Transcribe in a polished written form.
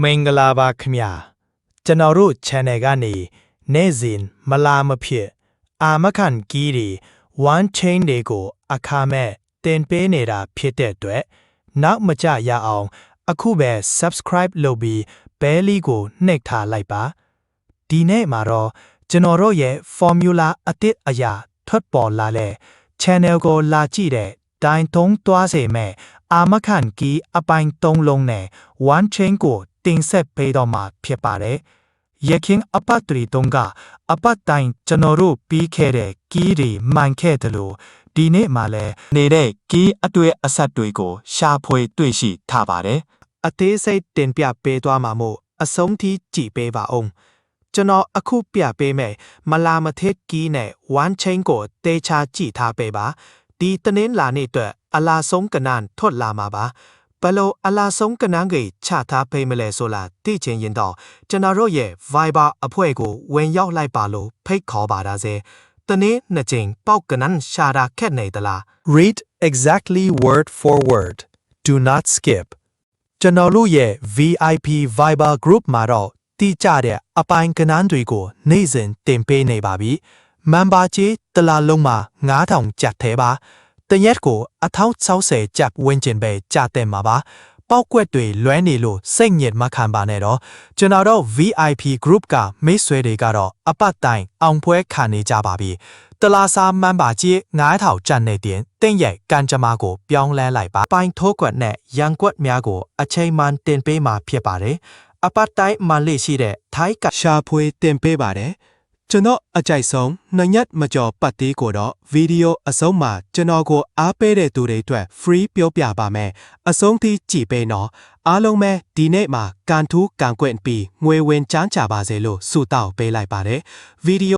မင်္ဂလာပါခင်ဗျာကျွန်တော်တို့ channel ကနေနေ့စဉ်မလာမဖြစ်အာမခံကီးတွေ one chain တွေကိုအခမဲ့တင်ပေးနေတာဖြစ်တဲ့အတွက်နောက်မကျရအောင်အခုပဲ subscribe လုပ်ပြီး bell လေးကိုနှိပ်ထားလိုက်ပါဒီနေ့မှာတော့ကျွန်တော်တို့ရဲ့ formula အသစ်အရာထွက်ပေါ်လာတဲ့ channel ကိုလာကြည့်တဲ့တိုင်တုံးသွားစေမဲ့အာမခံကီးအပိုင်း၃လုံးနဲ့ one chain ကိုတင်ဆက်ပေးတော့မှာဖြစ်ပါတယ်။ယခင်အပတ်တွေတုန်းကအပတ်တိုင်းကျွန်တော်တို့ပြီးခဲ့တဲ့ကီးတွေမှန်ခဲ့တယ်လို့ဒီနေ့မှလည်းနေတဲ့ကီးအတွေ့အဆက်တွေကိုရှာဖွေတွေ့ရှိထားပါတယ်။အသေးစိတ်တင်ပြပေးသွားမှာမို့အဆုံးထိကြည့်ပေးပါဦး။ကျွန်တော်အခုပြပေးမယ်မလာမထက်ကီးနဲ့ one chain ကိုတေချာကြည့်ထားပေးပါ။ဒီတနင်္လာနေ့အတွက်အလားဆုံးကနန်ထွက်လာမှာပါ။ဘလို့အလားဆုံးကနန်းကြီးချထားပေးမလဲဆိုလားသိချင်ရင်တော့ကျွန်တော်တို့ရဲ့ Viber အဖွဲ့ကိုဝင်ရောက်လိုက်ပါလို့ဖိတ်ခေါ်ပါဒါစေတနေ့နှစ်ကြိမ်ပေါက်ကနန်းရှာတာခက်နေသလား Read exactly word for word do not skip ကျွန်တော်တို့ရဲ့ VIP Viber group မှာတော့တိကျတဲ့အပိုင်းကနန်းတွေကိုနေ့စဉ်တင်ပေးနေပါပြီ member ကြီးတလားလုံးမှာ9000ကျပ်သေးပါတရက်ကို1060ကျပ်ဝန်းကျင်ပဲကျတဲ့မှာပါပောက်ကွက်တွေလွဲနေလို့စိတ်ညစ်မခံပါနဲ့တော့ကျွန်တော်တို့ VIP group ကမိတ်ဆွေတွေကတော့အပတ်တိုင်းအောင်ပွဲခံနေကြပါပြီတလားစာမန်ပါကြီး9000ကျပ်နေတင်တင်းရဲ့ကန်ကြမာကိုပြောင်းလဲလိုက်ပါပိုင်းထိုးကွက်နဲ့ရန်ကွက်များကိုအချိန်မှန်တင်ပေးမှာဖြစ်ပါတယ်အပတ်တိုင်းမှလေးရှိတဲ့ထိုင်းကရှာဖွေတင်ပေးပါတယ်ကျွန်တော်အကြိုက်ဆုံးနှစ်ညက်မကျော်ပတ်သေးကိုတော့ဗီဒီယိုအဆုံးမှာကျွန်တော်ကိုအားပေးတဲ့သူတွေအတွက် free ပြောပြပါမယ်အဆုံးထိကြည့်ပေးနော်အားလုံးပဲဒီနေ့မှာကန်ထူးကန်ကွင့်ပြီးငွေဝင်ချမ်းချပါစေလို့ဆုတောင်းပေးလိုက်ပါတယ်ဗီဒီယို